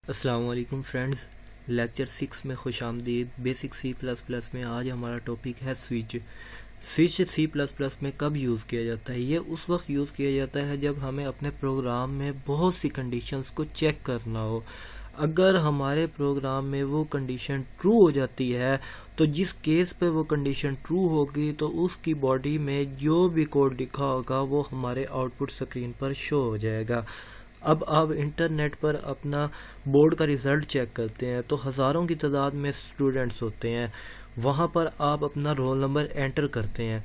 अस्सलाम वालेकुम friends. Lecture 6 में खुश आमदीद। बेसिक सी प्लस प्लस में आज हमारा टॉपिक है switch. Switch C plus plus में कब यूज़ किया जाता है? ये उस वक्त यूज़ किया जाता है जब हमें अपने प्रोग्राम में बहुत सी कंडीशंस को चेक करना हो। अगर हमारे प्रोग्राम में वो कंडीशन ट्रू हो जाती है तो जिस केस पे वो कंडीशन ट्रू होगी तो उसकी बॉडी में जो भी कोड लिखा होगा वो हमारे आउटपुट स्क्रीन पर शो हो जाएगा। अब आप इंटरनेट पर अपना बोर्ड का रिज़ल्ट चेक करते हैं तो हज़ारों की तादाद में स्टूडेंट्स होते हैं। वहाँ पर आप अपना रोल नंबर एंटर करते हैं।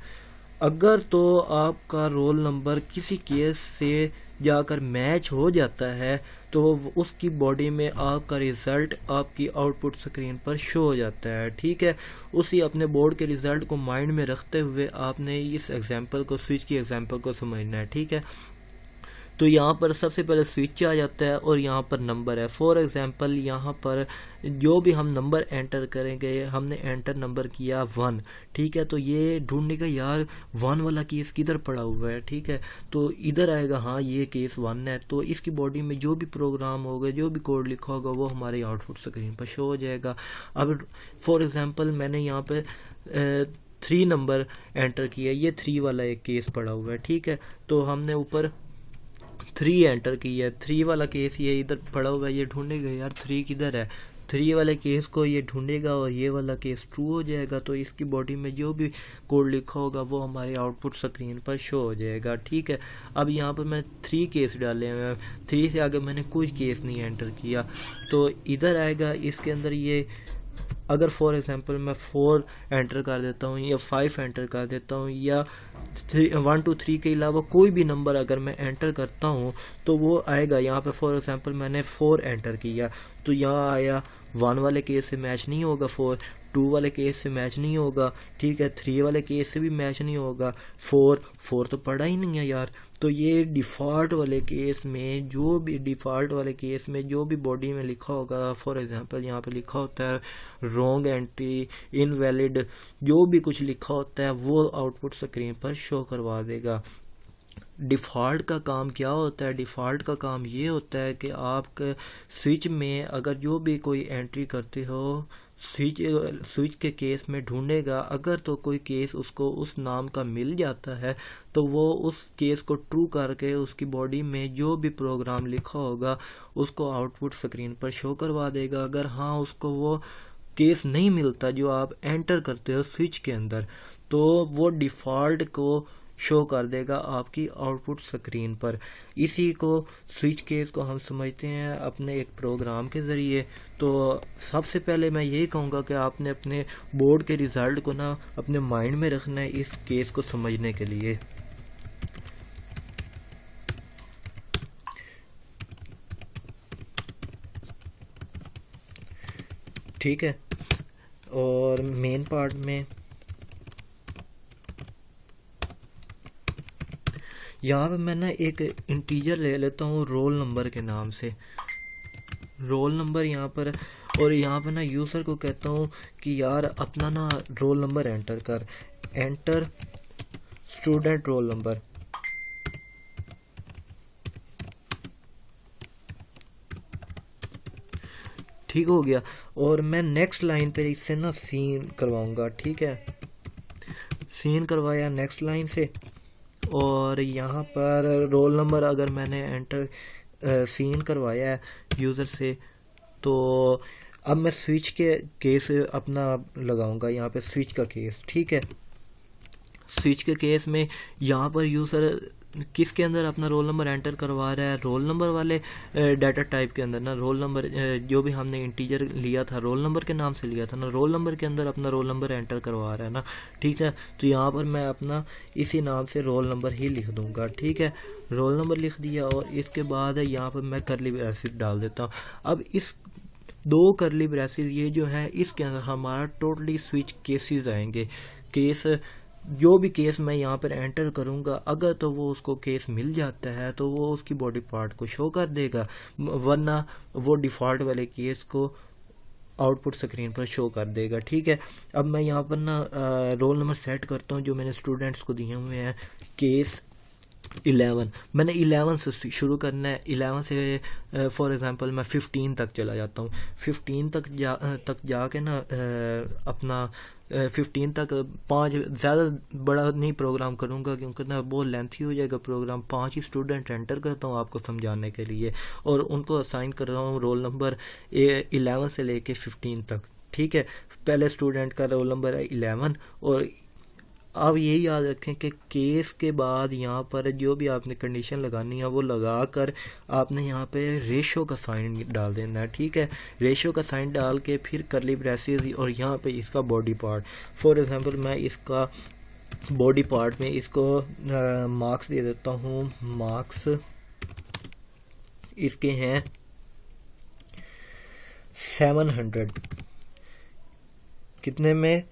अगर तो आपका रोल नंबर किसी केस से जाकर मैच हो जाता है तो उसकी बॉडी में आपका रिज़ल्ट आपकी आउटपुट स्क्रीन पर शो हो जाता है। ठीक है, उसी अपने बोर्ड के रिज़ल्ट को माइंड में रखते हुए आपने इस एग्जांपल को, स्विच की एग्जांपल को समझना है। ठीक है, तो यहाँ पर सबसे पहले स्विच आ जाता है और यहाँ पर नंबर है। फॉर एग्जांपल यहाँ पर जो भी हम नंबर एंटर करेंगे, हमने एंटर नंबर किया 1। ठीक है, तो ये ढूंढने का यार 1 वाला केस किधर पड़ा हुआ है। ठीक है, तो इधर आएगा, हाँ ये केस 1 है, तो इसकी बॉडी में जो भी प्रोग्राम होगा, जो भी कोड लिखा होगा वो हमारे आउटपुट स्क्रीन पर शो हो जाएगा। अब फॉर एग्जांपल मैंने यहाँ पे 3 नंबर एंटर किया, ये 3 वाला एक केस पड़ा हुआ है। ठीक है, तो हमने ऊपर 3 एंटर की है, 3 वाला केस ये इधर पड़ा हुआ है, ये ढूंढेगा यार 3 किधर है। 3 वाले केस को ये ढूंढेगा और ये वाला केस ट्रू हो जाएगा, तो इसकी बॉडी में जो भी कोड लिखा होगा वो हमारे आउटपुट स्क्रीन पर शो हो जाएगा। ठीक है, अब यहाँ पर मैं 3 केस डाले हैं, 3 से आगे मैंने कोई केस नहीं एंटर किया, तो इधर आएगा इसके अंदर ये। अगर फॉर एग्जांपल मैं 4 एंटर कर देता हूँ या 5 एंटर कर देता हूँ या 1 2 3 के अलावा कोई भी नंबर अगर मैं एंटर करता हूँ तो वो आएगा। यहाँ पे फॉर एग्जांपल मैंने 4 एंटर किया तो यहाँ आया 1 वाले केस से मैच नहीं होगा, 4 2 वाले केस से मैच नहीं होगा। ठीक है, 3 वाले केस से भी मैच नहीं होगा, 4 तो पड़ा ही नहीं है यार। तो ये डिफ़ॉल्ट वाले केस में जो भी बॉडी में लिखा होगा, फॉर एग्जांपल यहाँ पे लिखा होता है रॉन्ग एंट्री, इनवैलिड, जो भी कुछ लिखा होता है वो आउटपुट स्क्रीन पर शो करवा देगा। डिफ़ॉल्ट का काम क्या होता है? डिफ़ॉल्ट का काम ये होता है कि आप स्विच में अगर जो भी कोई एंट्री करते हो स्विच के केस में ढूंढेगा। अगर तो कोई केस उसको उस नाम का मिल जाता है तो वो उस केस को ट्रू करके उसकी बॉडी में जो भी प्रोग्राम लिखा होगा उसको आउटपुट स्क्रीन पर शो करवा देगा। अगर हाँ उसको वो केस नहीं मिलता जो आप एंटर करते हो स्विच के अंदर, तो वो डिफ़ॉल्ट को शो कर देगा आपकी आउटपुट स्क्रीन पर। इसी को स्विच केस को हम समझते हैं अपने एक प्रोग्राम के ज़रिए। तो सबसे पहले मैं यही कहूँगा कि आपने अपने बोर्ड के रिज़ल्ट को ना अपने माइंड में रखना है इस केस को समझने के लिए। ठीक है, और मेन पार्ट में यहाँ पे मैं ना एक इंटीजर ले लेता हूँ रोल नंबर के नाम से, रोल नंबर यहाँ पर। और यहाँ पे ना यूज़र को कहता हूँ कि यार अपना ना रोल नंबर एंटर कर, एंटर स्टूडेंट रोल नंबर। ठीक हो गया, और मैं नेक्स्ट लाइन पे इससे ना सीन करवाऊँगा। ठीक है, सीन करवाया नेक्स्ट लाइन से, और यहाँ पर रोल नंबर अगर मैंने एंटर सीन करवाया है यूज़र से, तो अब मैं स्विच के केस अपना लगाऊंगा यहाँ पे, स्विच का केस। ठीक है, स्विच के केस में यहाँ पर यूज़र किसके अंदर अपना रोल नंबर एंटर करवा रहा है? रोल नंबर वाले डाटा टाइप के अंदर ना, रोल नंबर जो भी हमने इंटीजर लिया था रोल नंबर के नाम से लिया था ना, रोल नंबर के अंदर अपना रोल नंबर एंटर करवा रहा है ना। ठीक है, तो यहाँ पर मैं अपना इसी नाम से रोल नंबर ही लिख दूंगा। ठीक है, रोल नंबर लिख दिया और इसके बाद यहाँ पर मैं करली ब्रैकेट डाल देता हूँ। अब इस 2 करली ब्रैकेट ये जो है इसके अंदर हमारा टोटली स्विच केसेस आएंगे। केस जो भी केस मैं यहाँ पर एंटर करूँगा, अगर तो वो उसको केस मिल जाता है तो वो उसकी बॉडी पार्ट को शो कर देगा, वरना वो डिफ़ॉल्ट वाले केस को आउटपुट स्क्रीन पर शो कर देगा। ठीक है, अब मैं यहाँ पर ना रोल नंबर सेट करता हूँ जो मैंने स्टूडेंट्स को दिए हुए हैं, केस 11, मैंने 11 से शुरू करना है। 11 से फॉर एग्ज़ाम्पल मैं 15 तक चला जाता हूँ। 15 तक जाके ना अपना 15 तक 5 ज़्यादा बड़ा नहीं प्रोग्राम करूँगा क्योंकि ना बहुत लेंथी हो जाएगा प्रोग्राम। 5 ही स्टूडेंट एंटर करता हूँ आपको समझाने के लिए, और उनको असाइन कर रहा हूँ रोल नंबर 11 से लेके 15 तक। ठीक है, पहले स्टूडेंट का रोल नंबर है 11, और आप यही याद रखें कि केस के बाद यहाँ पर जो भी आपने कंडीशन लगानी है वो लगा कर आपने यहाँ पे रेशो का साइन डाल देना है। ठीक है, रेशो का साइन डाल के फिर करली ब्रेसेस और यहाँ पे इसका बॉडी पार्ट। फॉर एग्जांपल मैं इसका बॉडी पार्ट में इसको मार्क्स दे देता हूँ। मार्क्स इसके हैं 700, कितने में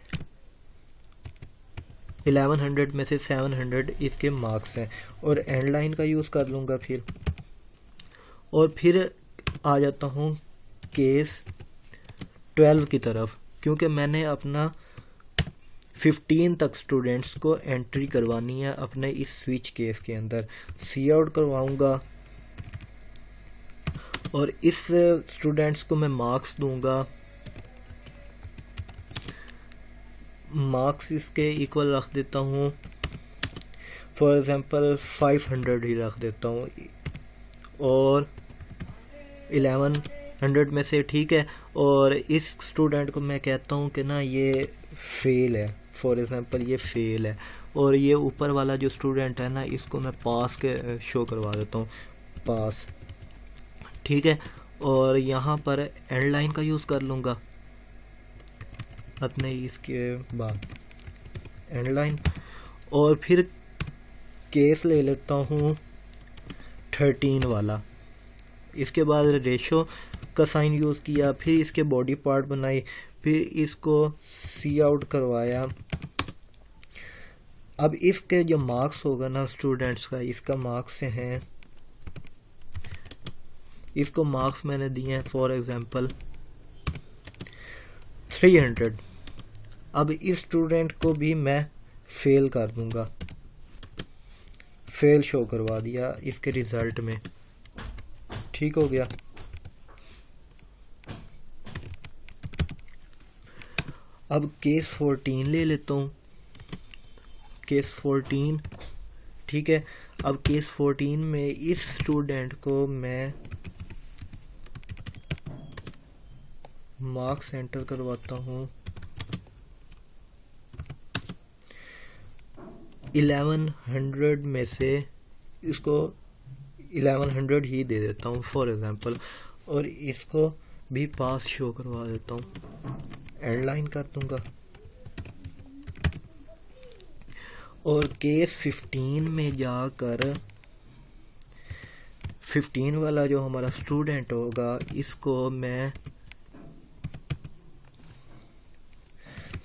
1100 में से 700 इसके मार्क्स हैं, और एंड लाइन का यूज़ कर लूँगा फिर। और फिर आ जाता हूँ केस 12 की तरफ, क्योंकि मैंने अपना 15 तक स्टूडेंट्स को एंट्री करवानी है अपने इस स्विच केस के अंदर। सी आउट करवाऊँगा और इस स्टूडेंट्स को मैं मार्क्स दूंगा। मार्क्स इसके इक्वल रख देता हूँ, फॉर एग्जांपल 500 ही रख देता हूँ, और 1100 में से। ठीक है, और इस स्टूडेंट को मैं कहता हूँ कि ना ये फेल है, फॉर एग्जांपल ये फेल है, और ये ऊपर वाला जो स्टूडेंट है ना इसको मैं पास के शो करवा देता हूँ, पास। ठीक है, और यहाँ पर एंड लाइन का यूज़ कर लूँगा अपने इसके बाद एंड लाइन, और फिर केस ले लेता हूँ 13 वाला। इसके बाद रेशो का साइन यूज़ किया, फिर इसके बॉडी पार्ट बनाई, फिर इसको सी आउट करवाया। अब इसके जो मार्क्स होगा ना स्टूडेंट्स का, इसका मार्क्स हैं, इसको मार्क्स मैंने दिए हैं फॉर एग्जांपल 300। अब इस स्टूडेंट को भी मैं फेल कर दूंगा, फेल शो करवा दिया इसके रिजल्ट में। ठीक हो गया। अब केस 14 ले लेता हूँ, केस 14। ठीक है, अब केस 14 में इस स्टूडेंट को मैं मार्क्स एंटर करवाता हूँ 1100 में से, इसको 1100 ही दे देता हूँ फॉर एग्जांपल, और इसको भी पास शो करवा देता हूँ, एंड लाइन कर दूंगा। और केस 15 में जाकर 15 वाला जो हमारा स्टूडेंट होगा इसको मैं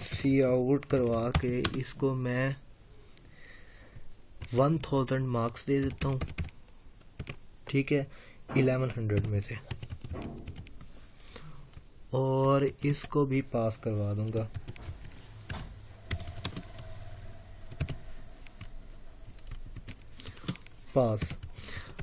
सी आउट करवा के इसको मैं 1000 मार्क्स दे देता हूँ। ठीक है, 1100 में से, और इसको भी पास करवा दूंगा। पास।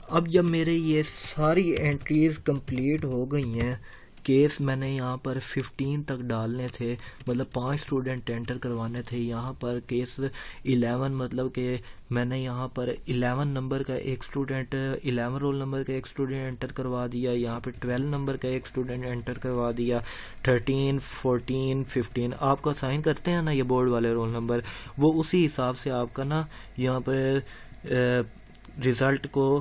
अब जब मेरे ये सारी एंट्रीज कंप्लीट हो गई हैं, केस मैंने यहाँ पर 15 तक डालने थे, मतलब 5 स्टूडेंट एंटर करवाने थे। यहाँ पर केस 11 मतलब कि मैंने यहाँ पर 11 नंबर का एक स्टूडेंट, 11 रोल नंबर का एक स्टूडेंट एंटर करवा दिया। यहाँ पे 12 नंबर का एक स्टूडेंट एंटर करवा दिया। 13, 14, 15 आपका साइन करते हैं ना ये बोर्ड वाले रोल नंबर, वो उसी हिसाब से आपका ना यहाँ पर रिज़ल्ट को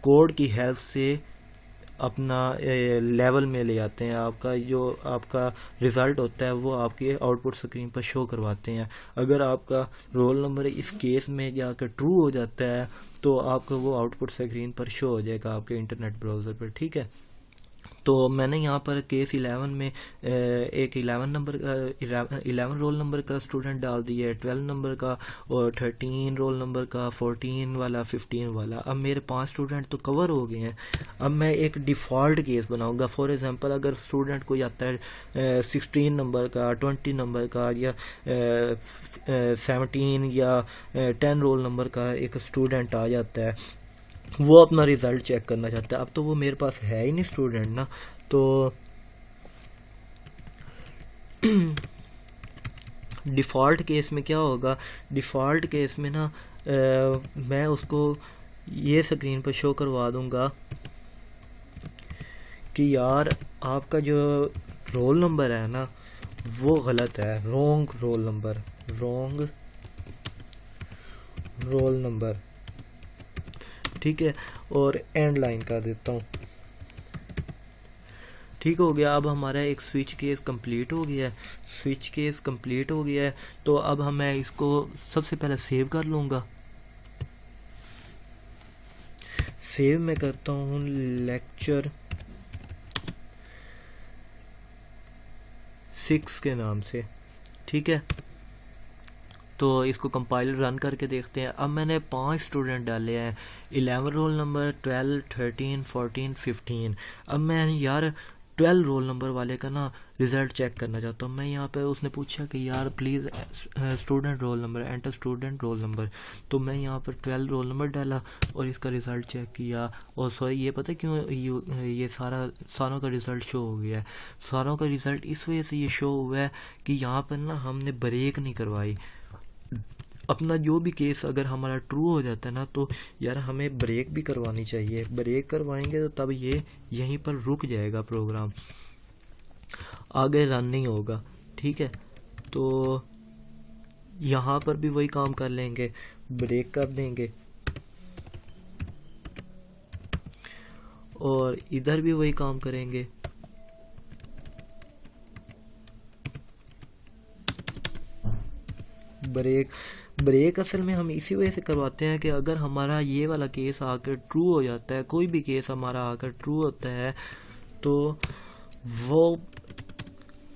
कोड की हेल्प से अपना लेवल में ले आते हैं। आपका जो आपका रिज़ल्ट होता है वो आपके आउटपुट स्क्रीन पर शो करवाते हैं। अगर आपका रोल नंबर इस केस में जाकर ट्रू हो जाता है तो आपका वो आउटपुट स्क्रीन पर शो हो जाएगा आपके इंटरनेट ब्राउज़र पर। ठीक है, तो मैंने यहाँ पर केस 11 में एक 11 रोल नंबर का स्टूडेंट डाल दिया है, 12 नंबर का, और 13 रोल नंबर का, 14 वाला, 15 वाला। अब मेरे 5 स्टूडेंट तो कवर हो गए हैं। अब मैं एक डिफ़ॉल्ट केस बनाऊंगा। फॉर एग्जांपल अगर स्टूडेंट कोई आता है 16 नंबर का, 20 नंबर का, या 17 या 10 रोल नंबर का एक स्टूडेंट आ जाता है, वो अपना रिज़ल्ट चेक करना चाहता है। अब तो वो मेरे पास है ही नहीं स्टूडेंट ना, तो डिफ़ॉल्ट केस में क्या होगा, डिफ़ॉल्ट केस में ना मैं उसको ये स्क्रीन पर शो करवा दूंगा कि यार आपका जो रोल नंबर है ना वो गलत है, रॉन्ग रोल नंबर, ठीक है, और एंड लाइन कर देता हूँ। ठीक हो गया। अब हमारा एक स्विच केस कंप्लीट हो गया है। तो अब मैं इसको सबसे पहले सेव कर लूँगा। सेव मैं करता हूँ लेक्चर 6 के नाम से, ठीक है। तो इसको कंपाइलर रन करके देखते हैं। अब मैंने 5 स्टूडेंट डाले हैं, 11 रोल नंबर, 12, 13, 14, 15। अब मैं यार 12 रोल नंबर वाले का ना रिज़ल्ट चेक करना चाहता हूँ। मैं यहाँ पे उसने पूछा कि यार please student roll number, enter student roll number. तो मैं यहाँ पर 12 रोल नंबर डाला और इसका रिज़ल्ट चेक किया। और सॉरी, ये पता क्यों ये सारों का रिज़ल्ट शो हो गया है? सारों का रिज़ल्ट इस वजह से ये शो हुआ है कि यहाँ पर ना हमने ब्रेक नहीं करवाई। अपना जो भी केस अगर हमारा ट्रू हो जाता है ना, तो यार हमें ब्रेक भी करवानी चाहिए। ब्रेक करवाएंगे तो तब ये यहीं पर रुक जाएगा, प्रोग्राम आगे रन नहीं होगा, ठीक है। तो यहाँ पर भी वही काम कर लेंगे, ब्रेक कर देंगे, और इधर भी वही काम करेंगे। ब्रेक असल में हम इसी वजह से करवाते हैं कि अगर हमारा ये वाला केस आकर ट्रू हो जाता है, कोई भी केस हमारा आकर ट्रू होता है, तो वो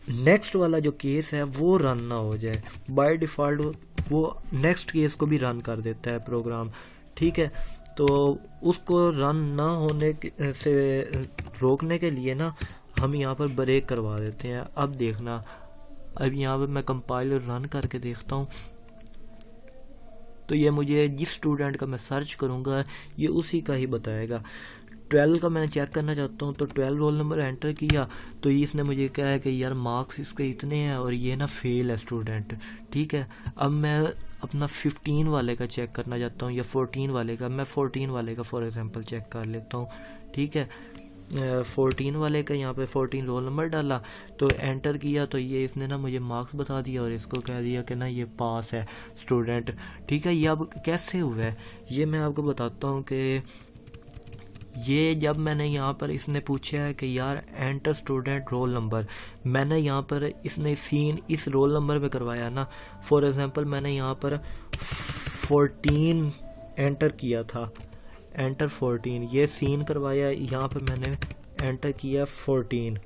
नेक्स्ट वाला जो केस है वो रन ना हो जाए। बाय डिफ़ॉल्ट वो नेक्स्ट केस को भी रन कर देता है प्रोग्राम, ठीक है। तो उसको रन ना होने से रोकने के लिए ना हम यहाँ पर ब्रेक करवा देते हैं। अब देखना, अब यहाँ पर मैं कंपाइलर रन करके देखता हूँ, तो ये मुझे जिस स्टूडेंट का मैं सर्च करूँगा ये उसी का ही बताएगा। 12 का मैंने चेक करना चाहता हूँ, तो 12 रोल नंबर एंटर किया तो इसने मुझे कहा है कि यार मार्क्स इसके इतने हैं और ये ना फेल है स्टूडेंट, ठीक है। अब मैं अपना 15 वाले का चेक करना चाहता हूँ या 14 वाले का। मैं 14 वाले का फॉर एग्जांपल चेक कर लेता हूँ, ठीक है। 14 वाले का यहाँ पे 14 रोल नंबर डाला, तो एंटर किया, तो ये इसने ना मुझे मार्क्स बता दिया और इसको कह दिया कि ना ये पास है स्टूडेंट, ठीक है। ये अब कैसे हुआ है ये मैं आपको बताता हूँ कि ये जब मैंने यहाँ पर इसने पूछा है कि यार एंटर स्टूडेंट रोल नंबर, मैंने यहाँ पर इसने सीन इस रोल नंबर में करवाया ना। फॉर एग्जांपल मैंने यहाँ पर 14 एंटर किया था, एंटर 14, ये सीन करवाया, यहाँ पर मैंने एंटर किया 14,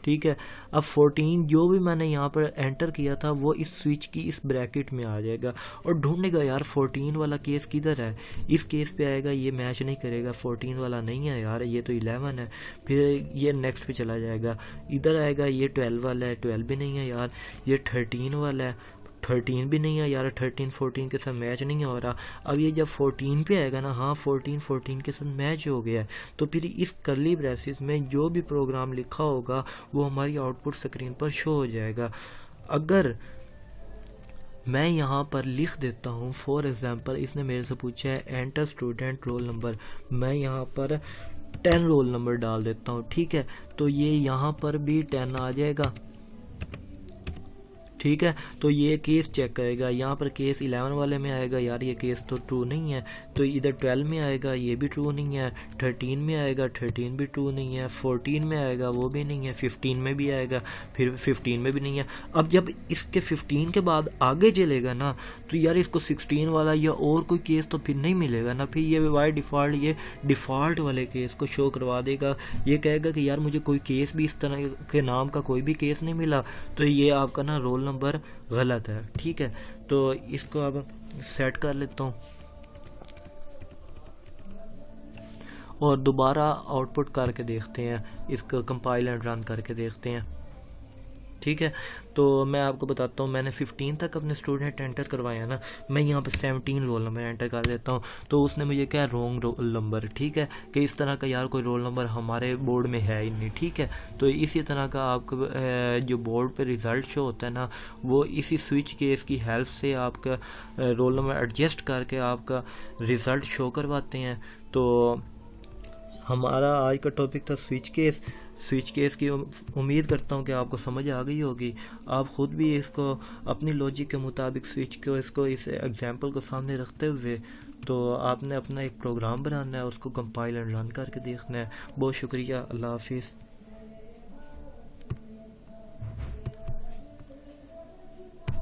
ठीक है। अब 14 जो भी मैंने यहाँ पर एंटर किया था वो इस स्विच की इस ब्रैकेट में आ जाएगा और ढूंढेगा यार 14 वाला केस किधर है। इस केस पे आएगा, ये मैच नहीं करेगा, 14 वाला नहीं है यार, ये तो 11 है। फिर ये नेक्स्ट पे चला जाएगा, इधर आएगा, ये 12 वाला है, 12 भी नहीं है यार, ये 13 वाला है, 13 भी नहीं है यार, 13 14 के साथ मैच नहीं हो रहा। अब ये जब 14 पे आएगा ना, हाँ 14 के साथ मैच हो गया है, तो फिर इस कर्ली ब्रेसेस में जो भी प्रोग्राम लिखा होगा वो हमारी आउटपुट स्क्रीन पर शो हो जाएगा। अगर मैं यहाँ पर लिख देता हूँ, फॉर एग्जांपल इसने मेरे से पूछा है एंटर स्टूडेंट रोल नंबर, मैं यहाँ पर 10 रोल नंबर डाल देता हूँ, ठीक है। तो ये यहाँ पर भी 10 आ जाएगा, ठीक है। तो ये केस चेक करेगा, यहाँ पर केस 11 वाले में आएगा, यार ये केस तो ट्रू नहीं है, तो इधर 12 में आएगा, ये भी ट्रू नहीं है, 13 में आएगा, 13 भी ट्रू नहीं है, 14 में आएगा, वो भी नहीं है, 15 में भी आएगा, फिर 15 में भी नहीं है। अब जब इसके 15 के बाद आगे चलेगा ना, तो यार इसको 16 वाला या और कोई केस तो फिर नहीं मिलेगा ना, फिर ये बाय डिफ़ॉल्ट ये डिफ़ॉल्ट वाले केस को शो करवा देगा। ये कहेगा कि यार मुझे कोई केस भी इस तरह के नाम का कोई भी केस नहीं मिला, तो ये आपका ना रोल नंबर गलत है। ठीक है, तो इसको अब सेट कर लेता हूँ और दोबारा आउटपुट करके देखते हैं, इसको कंपाइल एंड रन करके देखते हैं। ठीक है, तो मैं आपको बताता हूँ, मैंने 15 तक अपने स्टूडेंट एंटर करवाया ना, मैं यहाँ पे 17 रोल नंबर एंटर कर देता हूँ, तो उसने मुझे क्या रॉन्ग रोल नंबर, ठीक है, कि इस तरह का यार कोई रोल नंबर हमारे बोर्ड में है ही नहीं। ठीक है, तो इसी तरह का आपका जो बोर्ड पे रिज़ल्ट शो होता है ना, वो इसी स्विच केस की हेल्प से आपका रोल नंबर एडजस्ट करके आपका रिज़ल्ट शो करवाते हैं। तो हमारा आज का टॉपिक था स्विच केस की उम्मीद करता हूँ कि आपको समझ आ गई होगी। आप ख़ुद भी इसको अपनी लॉजिक के मुताबिक स्विच को इसको इस एग्जांपल को सामने रखते हुए तो आपने अपना एक प्रोग्राम बनाना है, उसको कंपाइल एंड रन करके देखना है। बहुत शुक्रिया, अल्लाह हाफिज़।